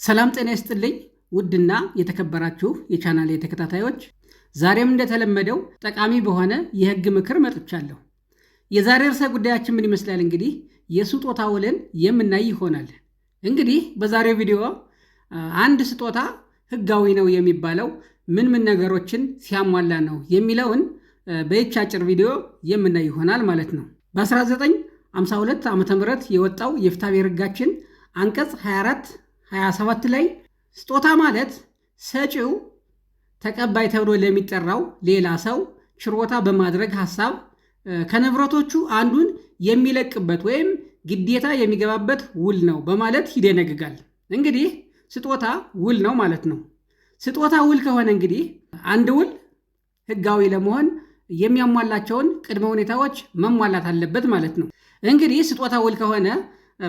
ሰላም ጤና ይስጥልኝ ውድና የተከበራችሁ የቻናሌ ተከታታዮች፣ ዛሬም እንደተለመደው ጠቃሚ በሆነ የህግ ምክር መጥቻለሁ። የዛሬ ርዕሰ ጉዳያችን ምን ይመስላል? እንግዲህ የስጦታ ውልን የምናይ ይሆናል። እንግዲህ በዛሬው ቪዲዮ አንድ ስጦታ ህጋዊ ነው የሚባለው ምን ነገሮችን ሲያሟላ ነው የሚለውን በይህች አጭር ቪዲዮ የምናይ ይሆናል ማለት ነው። በ1952 ዓ.ም የወጣው የፍትሐብሔር ህጋችን አንቀጽ 27 ላይ ስጦታ ማለት ሰጪው ተቀባይ ተብሎ ለሚጠራው ሌላ ሰው ችሮታ በማድረግ ሐሳብ ከንብረቶቹ አንዱን የሚለቅበት ወይም ግዴታ የሚገባበት ውል ነው በማለት ይደነግጋል። እንግዲህ ስጦታ ውል ነው ማለት ነው። ስጦታ ውል ከሆነ እንግዲህ አንድ ውል ህጋዊ ለመሆን የሚያሟላቸውን ቅድመ ሁኔታዎች መሟላት አለበት ማለት ነው። እንግዲህ ስጦታ ውል ከሆነ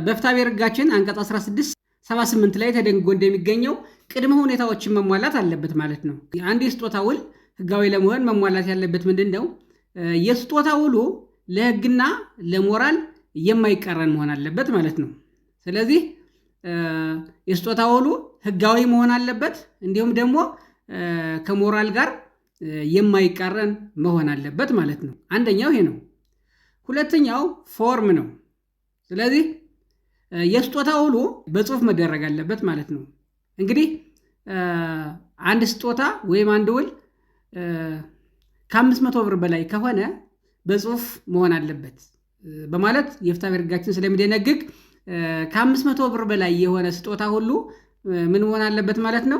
በፍትሐብሔር ህጋችን አንቀጽ 1678 ላይ ተደንግጎ እንደሚገኘው ቅድመ ሁኔታዎችን መሟላት አለበት ማለት ነው። አንድ የስጦታ ውል ህጋዊ ለመሆን መሟላት ያለበት ምንድን ነው? የስጦታ ውሉ ለህግና ለሞራል የማይቃረን መሆን አለበት ማለት ነው። ስለዚህ የስጦታ ውሉ ህጋዊ መሆን አለበት፣ እንዲሁም ደግሞ ከሞራል ጋር የማይቃረን መሆን አለበት ማለት ነው። አንደኛው ይሄ ነው። ሁለተኛው ፎርም ነው። ስለዚህ የስጦታ ውሉ በጽሁፍ መደረግ አለበት ማለት ነው። እንግዲህ አንድ ስጦታ ወይም አንድ ውል ከ500 ብር በላይ ከሆነ በጽሁፍ መሆን አለበት በማለት የፍትሐብሔር ህጋችን ስለሚደነግግ ከ500 ብር በላይ የሆነ ስጦታ ሁሉ ምን መሆን አለበት ማለት ነው?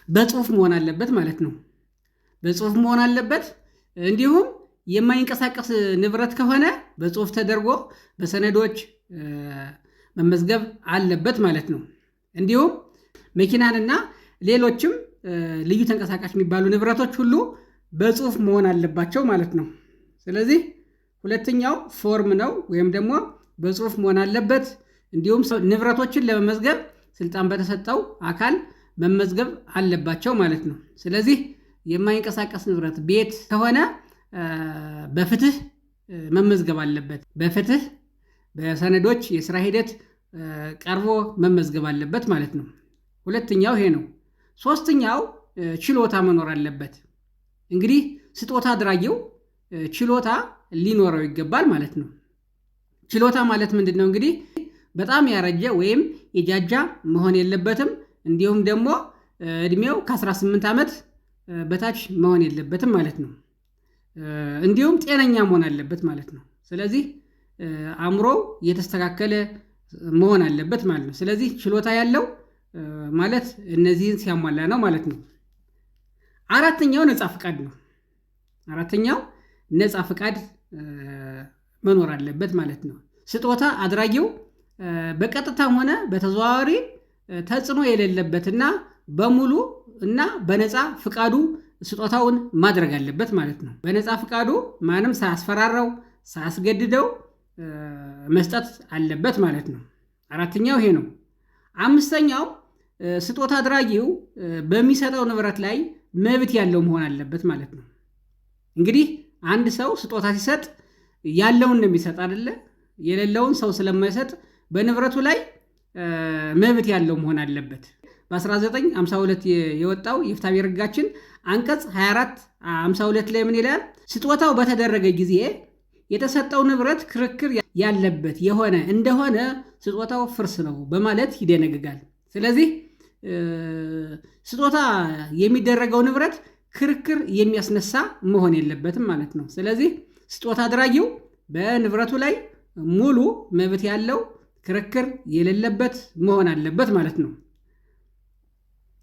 በጽሁፍ መሆን አለበት ማለት ነው። በጽሁፍ መሆን አለበት። እንዲሁም የማይንቀሳቀስ ንብረት ከሆነ በጽሁፍ ተደርጎ በሰነዶች መመዝገብ አለበት ማለት ነው። እንዲሁም መኪናንና ሌሎችም ልዩ ተንቀሳቃሽ የሚባሉ ንብረቶች ሁሉ በጽሁፍ መሆን አለባቸው ማለት ነው። ስለዚህ ሁለተኛው ፎርም ነው ወይም ደግሞ በጽሁፍ መሆን አለበት። እንዲሁም ንብረቶችን ለመመዝገብ ስልጣን በተሰጠው አካል መመዝገብ አለባቸው ማለት ነው። ስለዚህ የማይንቀሳቀስ ንብረት ቤት ከሆነ በፍትህ መመዝገብ አለበት። በፍትህ በሰነዶች የስራ ሂደት ቀርቦ መመዝገብ አለበት ማለት ነው። ሁለተኛው ይሄ ነው። ሶስተኛው ችሎታ መኖር አለበት። እንግዲህ ስጦታ አድራጊው ችሎታ ሊኖረው ይገባል ማለት ነው። ችሎታ ማለት ምንድን ነው? እንግዲህ በጣም ያረጀ ወይም የጃጃ መሆን የለበትም። እንዲሁም ደግሞ እድሜው ከ18 ዓመት በታች መሆን የለበትም ማለት ነው። እንዲሁም ጤነኛ መሆን አለበት ማለት ነው። ስለዚህ አእምሮው የተስተካከለ መሆን አለበት ማለት ነው። ስለዚህ ችሎታ ያለው ማለት እነዚህን ሲያሟላ ነው ማለት ነው። አራተኛው ነፃ ፍቃድ ነው። አራተኛው ነፃ ፍቃድ መኖር አለበት ማለት ነው። ስጦታ አድራጊው በቀጥታም ሆነ በተዘዋዋሪ ተጽዕኖ የሌለበትና በሙሉ እና በነፃ ፍቃዱ ስጦታውን ማድረግ አለበት ማለት ነው። በነፃ ፍቃዱ ማንም ሳያስፈራራው ሳያስገድደው መስጠት አለበት ማለት ነው። አራተኛው ይሄ ነው። አምስተኛው ስጦታ አድራጊው በሚሰጠው ንብረት ላይ መብት ያለው መሆን አለበት ማለት ነው። እንግዲህ አንድ ሰው ስጦታ ሲሰጥ ያለውን ነው የሚሰጥ አይደለ? የሌለውን ሰው ስለማይሰጥ በንብረቱ ላይ መብት ያለው መሆን አለበት። በ1952 የወጣው የፍትሐብሔር ህጋችን አንቀጽ 2452 ላይ ምን ይላል? ስጦታው በተደረገ ጊዜ የተሰጠው ንብረት ክርክር ያለበት የሆነ እንደሆነ ስጦታው ፍርስ ነው በማለት ይደነግጋል። ስለዚህ ስጦታ የሚደረገው ንብረት ክርክር የሚያስነሳ መሆን የለበትም ማለት ነው። ስለዚህ ስጦታ አድራጊው በንብረቱ ላይ ሙሉ መብት ያለው ክርክር የሌለበት መሆን አለበት ማለት ነው።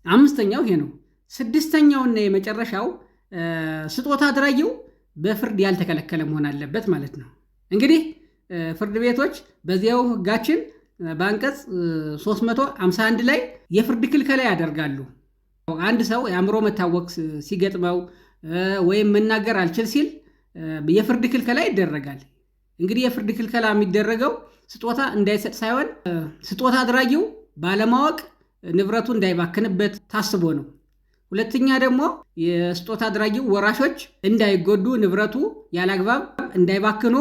አምስተኛው ይሄ ነው። ስድስተኛውና የመጨረሻው ስጦታ አድራጊው በፍርድ ያልተከለከለ መሆን አለበት ማለት ነው። እንግዲህ ፍርድ ቤቶች በዚያው ህጋችን በአንቀጽ 351 ላይ የፍርድ ክልከላ ያደርጋሉ። አንድ ሰው የአእምሮ መታወክ ሲገጥመው ወይም መናገር አልችል ሲል የፍርድ ክልከላ ይደረጋል። እንግዲህ የፍርድ ክልከላ የሚደረገው ስጦታ እንዳይሰጥ ሳይሆን ስጦታ አድራጊው ባለማወቅ ንብረቱ እንዳይባክንበት ታስቦ ነው። ሁለተኛ ደግሞ የስጦታ አድራጊው ወራሾች እንዳይጎዱ፣ ንብረቱ ያላግባብ እንዳይባክኑ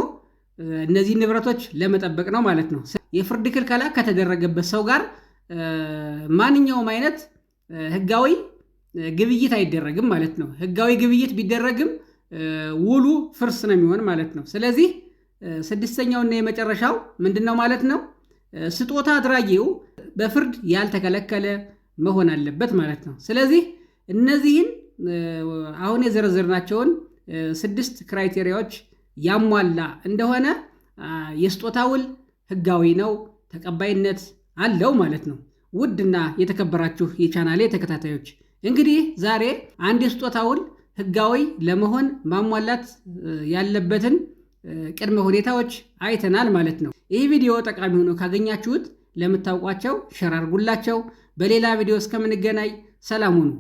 እነዚህ ንብረቶች ለመጠበቅ ነው ማለት ነው። የፍርድ ክልከላ ከተደረገበት ሰው ጋር ማንኛውም አይነት ህጋዊ ግብይት አይደረግም ማለት ነው። ህጋዊ ግብይት ቢደረግም ውሉ ፍርስ ነው የሚሆን ማለት ነው። ስለዚህ ስድስተኛውና የመጨረሻው ምንድነው ማለት ነው? ስጦታ አድራጊው በፍርድ ያልተከለከለ መሆን አለበት ማለት ነው። ስለዚህ እነዚህን አሁን የዘረዘርናቸውን 6 ክራይቴሪያዎች ያሟላ እንደሆነ የስጦታ ውል ህጋዊ ነው፣ ተቀባይነት አለው ማለት ነው። ውድና የተከበራችሁ የቻናሌ ተከታታዮች እንግዲህ ዛሬ አንድ የስጦታ ውል ህጋዊ ለመሆን ማሟላት ያለበትን ቅድመ ሁኔታዎች አይተናል ማለት ነው። ይህ ቪዲዮ ጠቃሚ ሆኖ ካገኛችሁት ለምታውቋቸው ሸር አድርጉላቸው። በሌላ ቪዲዮ እስከምንገናኝ ሰላም ሁኑ።